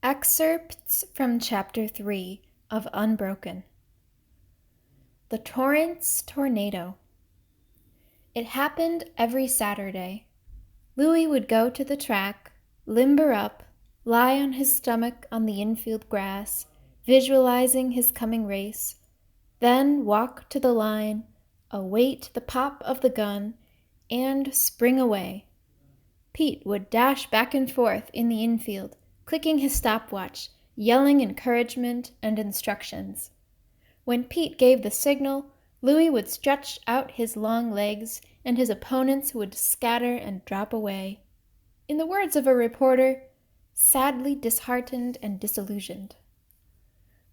Excerpts from Chapter 3 of Unbroken. The Torrance Tornado. It happened every Saturday. Louis would go to the track, limber up, lie on his stomach on the infield grass, visualizing his coming race, then walk to the line, await the pop of the gun, and spring away. Pete would dash back and forth in the infield, clicking his stopwatch, yelling encouragement and instructions. When Pete gave the signal, Louis would stretch out his long legs, and his opponents would scatter and drop away. In the words of a reporter, sadly disheartened and disillusioned.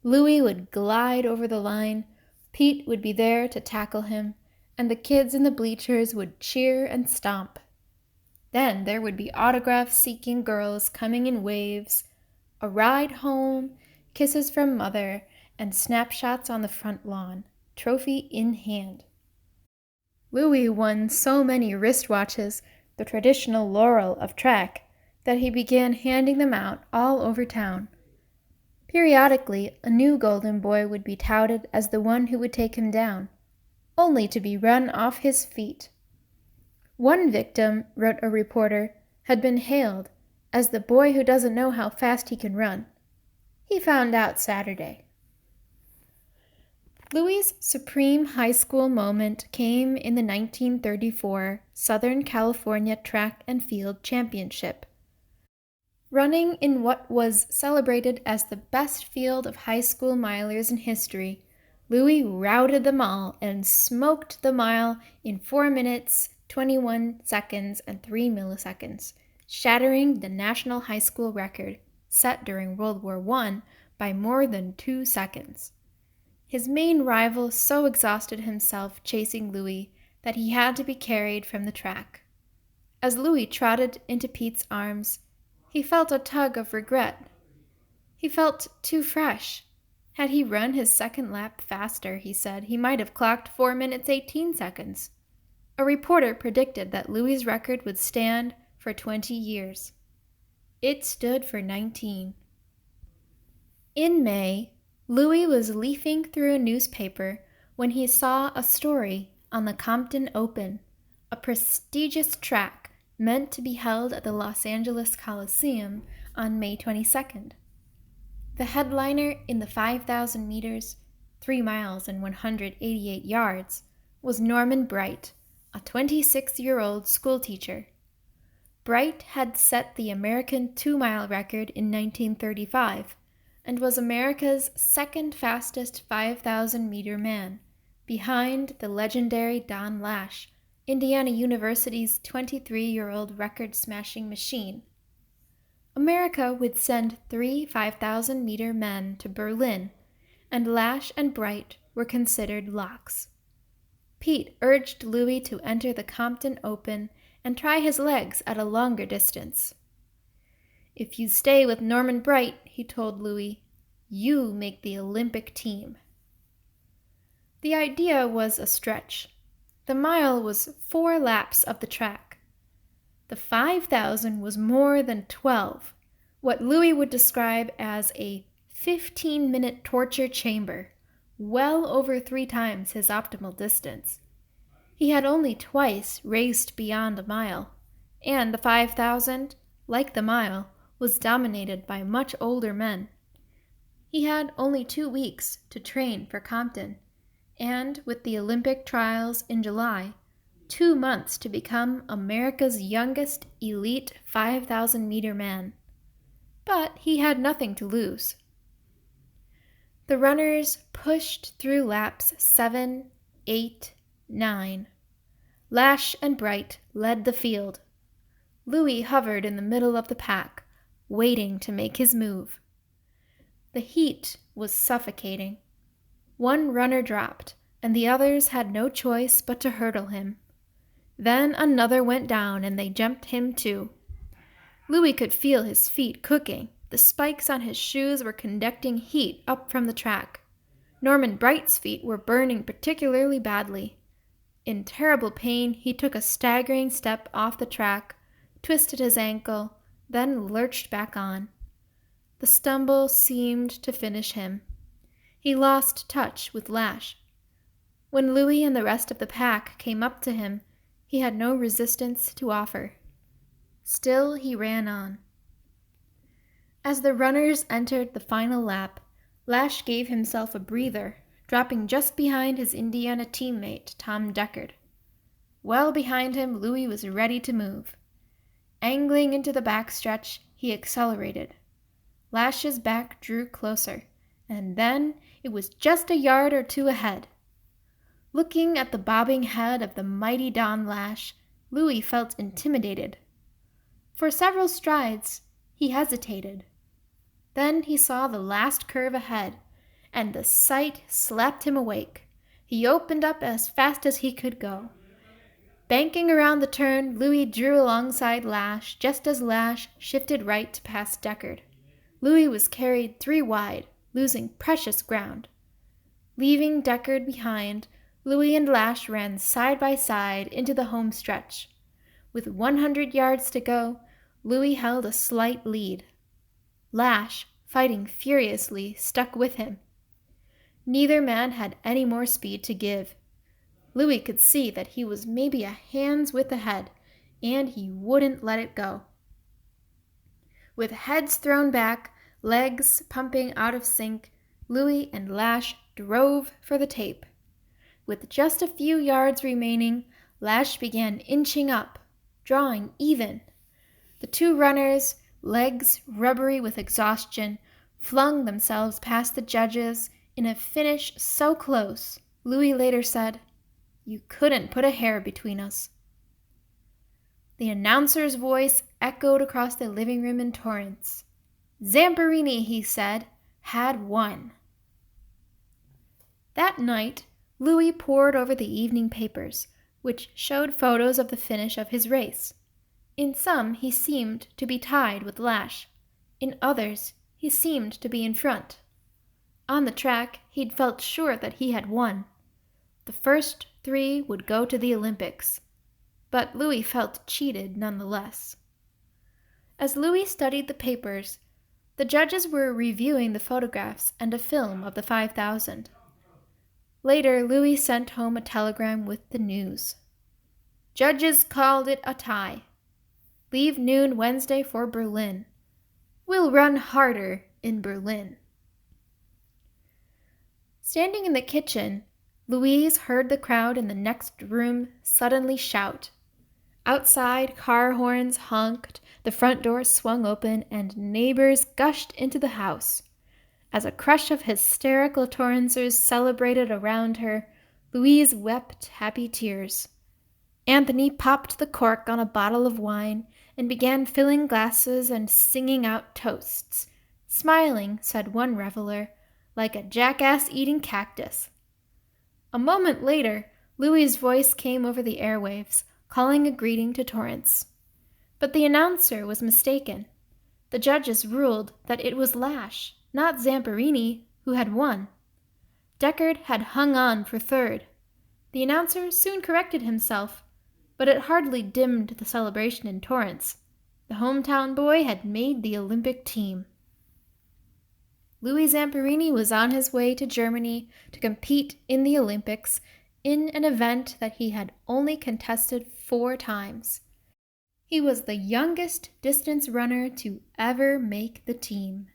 Louis would glide over the line, Pete would be there to tackle him, and the kids in the bleachers would cheer and stomp. Then there would be autograph-seeking girls coming in waves, a ride home, kisses from mother, and snapshots on the front lawn, trophy in hand. Louis won so many wristwatches, the traditional laurel of track, that he began handing them out all over town. Periodically, a new golden boy would be touted as the one who would take him down, only to be run off his feet. One victim, wrote a reporter, had been hailed as the boy who doesn't know how fast he can run. He found out Saturday. Louis's supreme high school moment came in the 1934 Southern California Track and Field Championship. Running in what was celebrated as the best field of high school milers in history, Louis routed them all and smoked the mile in 4 minutes, 21 seconds, and 3 milliseconds, shattering the national high school record set during World War I by more than 2 seconds. His main rival so exhausted himself chasing Louis that he had to be carried from the track. As Louis trotted into Pete's arms, he felt a tug of regret. He felt too fresh. Had he run his second lap faster, he said, he might have clocked 4 minutes 18 seconds. A reporter predicted that Louis's record would stand for 20 years. It stood for 19. In May, Louis was leafing through a newspaper when he saw a story on the Compton Open, a prestigious track meant to be held at the Los Angeles Coliseum on May 22nd. The headliner in the 5,000 meters, 3 miles and 188 yards, was Norman Bright, a 26-year-old schoolteacher. Bright had set the American 2-mile record in 1935 and was America's second fastest 5,000-meter man, behind the legendary Don Lash, Indiana University's 23-year-old record-smashing machine. America would send 3 5,000-meter men to Berlin, and Lash and Bright were considered locks. Pete urged Louis to enter the Compton Open and try his legs at a longer distance. "If you stay with Norman Bright," he told Louis, "you make the Olympic team." The idea was a stretch. The mile was 4 laps of the track. The 5,000 was more than 12, what Louis would describe as a 15-minute torture chamber, well over 3 times his optimal distance. He had only twice raced beyond a mile, and the 5,000, like the mile, was dominated by much older men. He had only 2 weeks to train for Compton, and with the Olympic trials in July, 2 months to become America's youngest elite 5,000-meter man. But he had nothing to lose. The runners pushed through laps 7, 8, 9. Lash and Bright led the field. Louis hovered in the middle of the pack, waiting to make his move. The heat was suffocating. One runner dropped, and the others had no choice but to hurdle him. Then another went down, and they jumped him too. Louis could feel his feet cooking. The spikes on his shoes were conducting heat up from the track. Norman Bright's feet were burning particularly badly. In terrible pain, he took a staggering step off the track, twisted his ankle, then lurched back on. The stumble seemed to finish him. He lost touch with Lash. When Louis and the rest of the pack came up to him, he had no resistance to offer. Still he ran on. As the runners entered the final lap, Lash gave himself a breather, dropping just behind his Indiana teammate, Tom Deckard. Well behind him, Louis was ready to move. Angling into the backstretch, he accelerated. Lash's back drew closer, and then it was just a yard or two ahead. Looking at the bobbing head of the mighty Don Lash, Louis felt intimidated. For several strides, he hesitated. Then he saw the last curve ahead, and the sight slapped him awake. He opened up as fast as he could go. Banking around the turn, Louis drew alongside Lash just as Lash shifted right to pass Deckard. Louis was carried 3 wide, losing precious ground. Leaving Deckard behind, Louis and Lash ran side by side into the home stretch. With 100 yards to go, Louis held a slight lead. Lash, fighting furiously, stuck with him. Neither man had any more speed to give. Louis could see that he was maybe a hand's width ahead, and he wouldn't let it go. With heads thrown back, legs pumping out of sync, Louis and Lash drove for the tape. With just a few yards remaining, Lash began inching up, drawing even. The 2 runners, legs rubbery with exhaustion, flung themselves past the judges in a finish so close, Louis later said, "You couldn't put a hair between us." The announcer's voice echoed across the living room in Torrance. "Zamperini," he said, "had won." That night, Louis pored over the evening papers, which showed photos of the finish of his race. In some, he seemed to be tied with Lash. In others, he seemed to be in front. On the track, he'd felt sure that he had won. The first 3 would go to the Olympics. But Louis felt cheated nonetheless. As Louis studied the papers, the judges were reviewing the photographs and a film of the 5,000. Later, Louis sent home a telegram with the news. "Judges called it a tie. Leave noon Wednesday for Berlin. We'll run harder in Berlin." Standing in the kitchen, Louise heard the crowd in the next room suddenly shout. Outside, car horns honked, the front door swung open, and neighbors gushed into the house. As a crush of hysterical Torrancers celebrated around her, Louise wept happy tears. Anthony popped the cork on a bottle of wine and began filling glasses and singing out toasts. "Smiling," said one reveler, "like a jackass eating cactus." A moment later, Louis's voice came over the airwaves, calling a greeting to Torrance. But the announcer was mistaken. The judges ruled that it was Lash, not Zamperini, who had won. Deckard had hung on for 3rd. The announcer soon corrected himself, but it hardly dimmed the celebration in Torrance. The hometown boy had made the Olympic team. Louis Zamperini was on his way to Germany to compete in the Olympics in an event that he had only contested 4 times. He was the youngest distance runner to ever make the team.